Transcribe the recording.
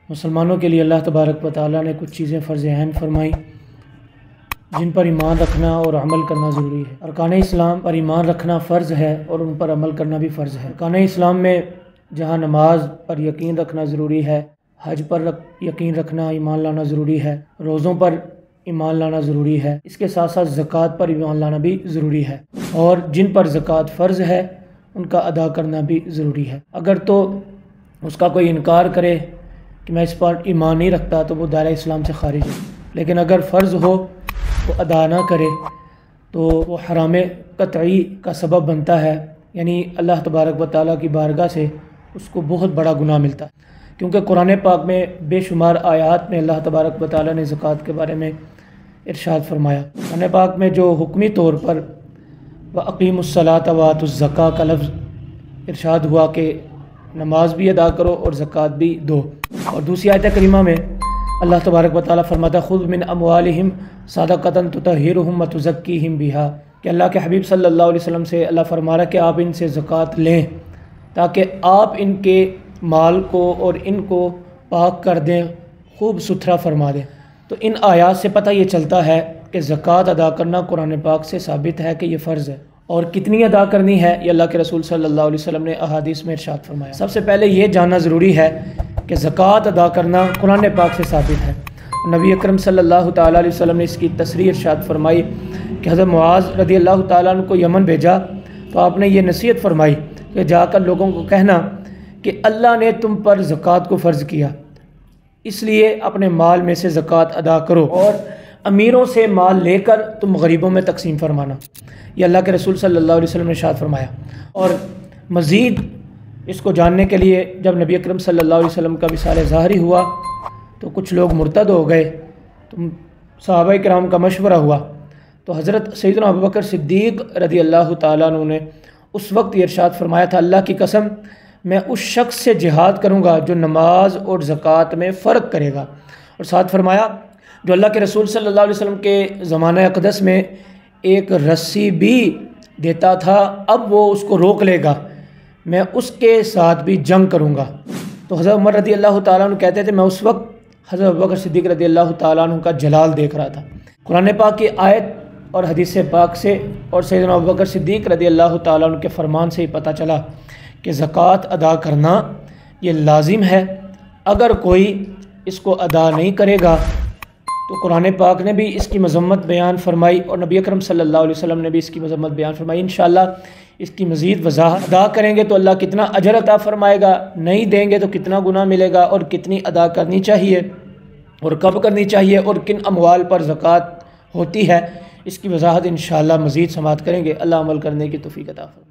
مسلمانوں کے لیے اللہ تبارک و تعالیٰ نے کچھ چیزیں فرض عین فرمائی جن پر ایمان رکھنا اور عمل کرنا ضروری ہے۔ ارکان اسلام پر ایمان رکھنا فرض ہے اور ان پر عمل کرنا بھی فرض ہے۔ ارکان اسلام میں جہاں نماز پر یقین رکھنا ضروری ہے، حج پر یقین رکھنا، ایمان لانا ضروری ہے، روزوں پر ایمان لانا ضروری ہے، اس کے ساتھ ساتھ زکوٰۃ پر ایمان لانا بھی ضروری ہے، اور جن پر زکوٰۃ فرض ہے ان کا ادا کرنا بھی ضروری ہے۔ اگر تو اس کا کوئی انکار کرے کہ میں اس پر ایمان نہیں رکھتا تو وہ دائرہ اسلام سے خارج ہے، لیکن اگر فرض ہو وہ ادا نہ کرے تو وہ حرام قطعی کا سبب بنتا ہے، یعنی اللہ تبارک و تعالیٰ کی بارگاہ سے اس کو بہت بڑا گناہ ملتا ہے، کیونکہ قرآن پاک میں بے شمار آیات میں اللہ تبارک و تعالیٰ نے زکوٰۃ کے بارے میں ارشاد فرمایا۔ قرآن پاک میں جو حکمی طور پر وَأَقِیمُوا الصَّلَاةَ وَآتُوا الزَّکَاۃَ کا لفظ ارشاد ہوا کہ نماز بھی ادا کرو اور زکوٰۃ بھی دو، اور دوسری آیت کریمہ میں اللہ تبارک و تعالیٰ فرماتا خُذْ مِنْ أَمْوَالِهِمْ صَدَقَةً تُطَہِّرُهُمْ وَتُزَکِّیہم بِہَا، کہ اللہ کے حبیب صلی اللہ علیہ وسلم سے اللہ فرما رہا کہ آپ ان سے زکوٰۃ لیں تاکہ آپ ان کے مال کو اور ان کو پاک کر دیں، خوب ستھرا فرما دیں۔ تو ان آیات سے پتہ یہ چلتا ہے کہ زکوٰۃ ادا کرنا قرآن پاک سے ثابت ہے کہ یہ فرض ہے، اور کتنی ادا کرنی ہے یہ اللہ کے رسول صلی اللہ علیہ وسلم نے احادیث میں ارشاد فرمایا۔ سب سے پہلے یہ جاننا ضروری ہے کہ زکوٰۃ ادا کرنا قرآن پاک سے ثابت ہے۔ نبی اکرم صلی اللہ تعالیٰ علیہ وسلم نے اس کی تصریح ارشاد فرمائی کہ حضرت معاذ رضی اللہ تعالیٰ عنہ کو یمن بھیجا تو آپ نے یہ نصیحت فرمائی کہ جا کر لوگوں کو کہنا کہ اللہ نے تم پر زکوٰۃ کو فرض کیا، اس لیے اپنے مال میں سے زکوٰۃ ادا کرو اور امیروں سے مال لے کر تم غریبوں میں تقسیم فرمانا، یہ اللہ کے رسول صلی اللہ علیہ وسلم نے ارشاد فرمایا۔ اور مزید اس کو جاننے کے لیے جب نبی اکرم صلی اللہ علیہ وسلم کا وصال ظاہری ہوا تو کچھ لوگ مرتد ہو گئے، تو صحابہ کرام کا مشورہ ہوا، تو حضرت سیدنا ابوبکر صدیق رضی اللہ تعالیٰ عنہ نے اس وقت یہ ارشاد فرمایا تھا اللہ کی قسم میں اس شخص سے جہاد کروں گا جو نماز اور زکوٰۃ میں فرق کرے گا، اور ساتھ فرمایا جو اللہ کے رسول صلی اللہ علیہ وسلم کے زمانہ اقدس میں ایک رسی بھی دیتا تھا اب وہ اس کو روک لے گا میں اس کے ساتھ بھی جنگ کروں گا۔ تو حضرت عمر رضی اللہ تعالیٰ عنہ کہتے تھے میں اس وقت حضرت ابوبکر صدیق رضی اللہ تعالیٰ عنہ کا جلال دیکھ رہا تھا۔ قرآن پاک کی آیت اور حدیث پاک سے اور سیدنا ابوبکر صدیق رضی اللہ تعالیٰ عنہ کے فرمان سے ہی پتہ چلا کہ زکوٰۃ ادا کرنا یہ لازم ہے، اگر کوئی اس کو ادا نہیں کرے گا تو قرآن پاک نے بھی اس کی مذمت بیان فرمائی اور نبی اکرم صلی اللہ علیہ وسلم نے بھی اس کی مذمت بیان فرمائی۔ انشاءاللہ اس کی مزید وضاحت ادا کریں گے تو اللہ کتنا اجر عطا فرمائے گا، نہیں دیں گے تو کتنا گناہ ملے گا، اور کتنی ادا کرنی چاہیے اور کب کرنی چاہیے اور کن اموال پر زکوٰۃ ہوتی ہے، اس کی وضاحت انشاءاللہ مزید سماعت کریں گے۔ اللہ عمل کرنے کی توفیق عطا فرمائے۔